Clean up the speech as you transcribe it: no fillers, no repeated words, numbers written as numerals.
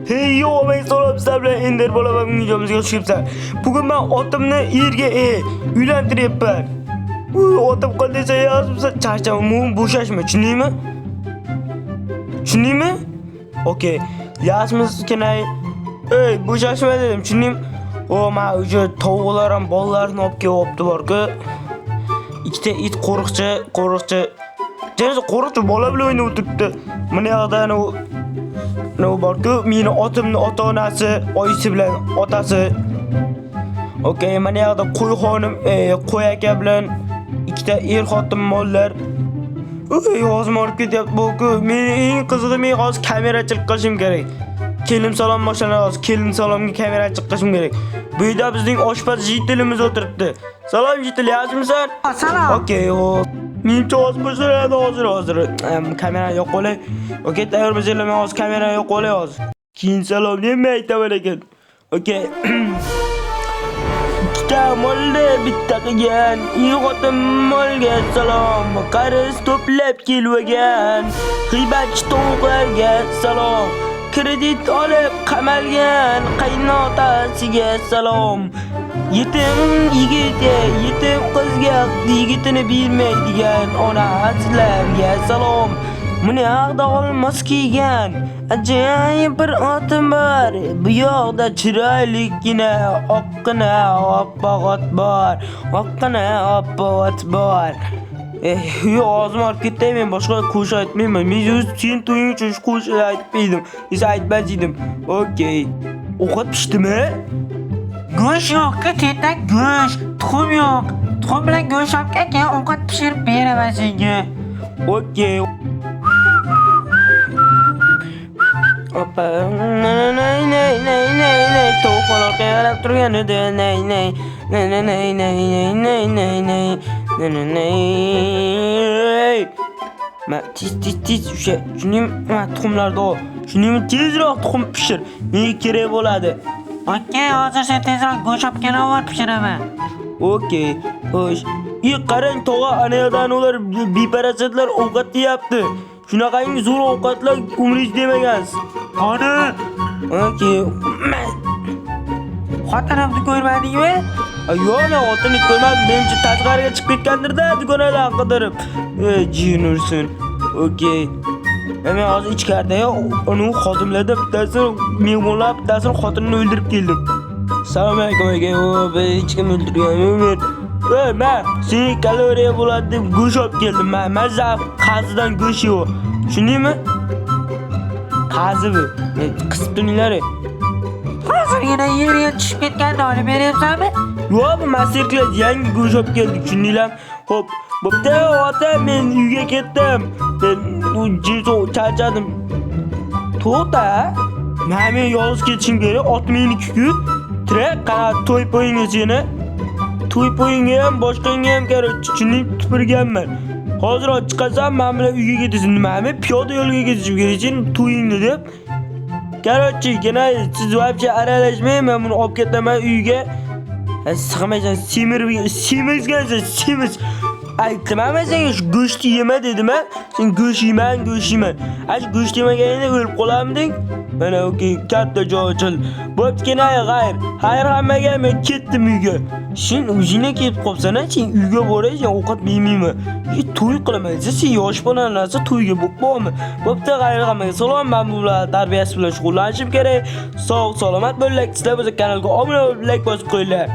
Hey yo, men salom sizlar bilan Ender bo'laman videomizga xush kelibsiz. Bugun men otimni erga uylantiryapman. Otim qanday yozibsa charchaman, bo'shashma, tushundingmi? Tushundingmi? Okey. Yazmiz kenay. Ey, bo'shashma dedim, tushundingmi? O, men o'sha tovuqlar ham bolalarni olib kelibdi bor-ku. Ikkita it qo'riqchi. Janiz qo'riqchi bola bilan o'ynab o'tiribdi. Mana yoqda ne bor-ku, meni otimni ota-onasi, oyisi bilan otasi. Okey, mana yoqda qo'y xonim, qo'y aka bilan ikkita xotin mollar. Hozir olib ketyapti bu-ku. Meni eng qizig'i, men hozir kamerachilik qilishim kerak. Kelin salom mashina hozir kelin salomga kamerachilik qilishim kerak. Bu yerda bizning oshpaz jitilimiz o'tiribdi. Salom jitil, yaxshimisan? Salom. Okey, hop. Menimcha hozir boshlanadi hozir. Kamera yo'q qo'lay. Okey, tayyormisiz? Men hozir kamera yo'q qo'lay hozir. Keyin salom nima aytaman ekan. Okey. Ikkita molda bitta qilgan, xotin molga salom. Qarz to'plab kelvagan, g'iybatchi tovuqlarga salom. Kredit olib qamalgan qaynotasiga salom. Yetim qizga yigitini bermaydigan ona azizlarga salom. Meni haqda olmos kiygan ajoyib bir otim bor. Bu yoqda chiroyligina oqqina oppoq ot bor. Hozir olib ketdim, men boshqa qo'shiq aytmayman. Men o'z sen to'ying uchun qo'shiq aytmaydim. Esa aytmas edim. Okey. Ovqat pishdimi? Go'sht yo'q-ku, tetak go'sht, tuxum yo'q. Tuxum bilan go'sht olib kelgan, ovqat pishirib beraman senga. Okey. Opa, nay. To'g'ri qarab turgan edi. Nay. Ma tiz o'sha shuning tuxumlarni ol. Shuning tezroq tuxum pishir. Menga kerak bo'ladi. Okey, hozir sen tezroq go'sht olib kelaver, pishiraman. Okey. Xo'sh. Qarang tog'a, ana yoqdan ular beparasatlar ovqat yeyapti. Shunaqangi zo'r ovqatlar umringiz demagansiz. Qani? Okey. Xotinimni ko'rmadingmi? Yo'q, men xotinni ko'rmadim. Menimcha tashqariga chiqib ketgandir-da, do'konadan qidirib. Jin ursin. Okey. Men hozir ichkarida uni xodimlarda bittasi mehmonlar bittasini xotinini o'ldirib keldim. Assalomu alaykum aka. Ben hech kim o'ldirganim. Men seni kaloriya bo'ladi deb go'sht olib keldim. Men mazza qazidan go'sht yo'q. Tushundingmi? Qazi bu. Qisib turinglar. Hozirgina yerga tushib ketganini olib beryapsanmi? Yo'q, bu masterclass yangi go'sht olib keldik, tushundinglar? Xo'p, bo'pti, ota, men uyga ketdim. Men charchadim. To'xta. Men yolg'iz ketishim kerak. Ot meniki-ku. Tirak, qara to'y po'yinga seni. To'y po'yinga ham, boshqanga ham kerak. Tushunding, tupurganman. Hozir chiqasam, men bilan uyga ketasan. Nima? Piyoda yo'lga ketishim kerak. Sen to'yingni deb. Короче, siz вообще aralashmang, men buni olib ketaman uyga. Sig'maysan, semiz. Aytmaman senga shu go'shtni yema dedim-a. Sen go'sht yeyman. Go'sht yemaganingda o'lib qolamding. Mana okey, katta joy ochildi. Bo'pti, xayr hammaga, men ketdim uyga. Sen o'zingga kelib qolsan, sen uyga boraysan, ovqat yemayman. To'y qilaman. Sen yosh bola narsa to'yga bo'pmi? Bo'pti, xayr hammaga. Salom, men bular tarbiyasi bilan shug'ullanishim kerak. Sog' salomat bo'linglar. Sizlar bo'lsa kanalga obuna bo'lib, like bosib qo'yinglar.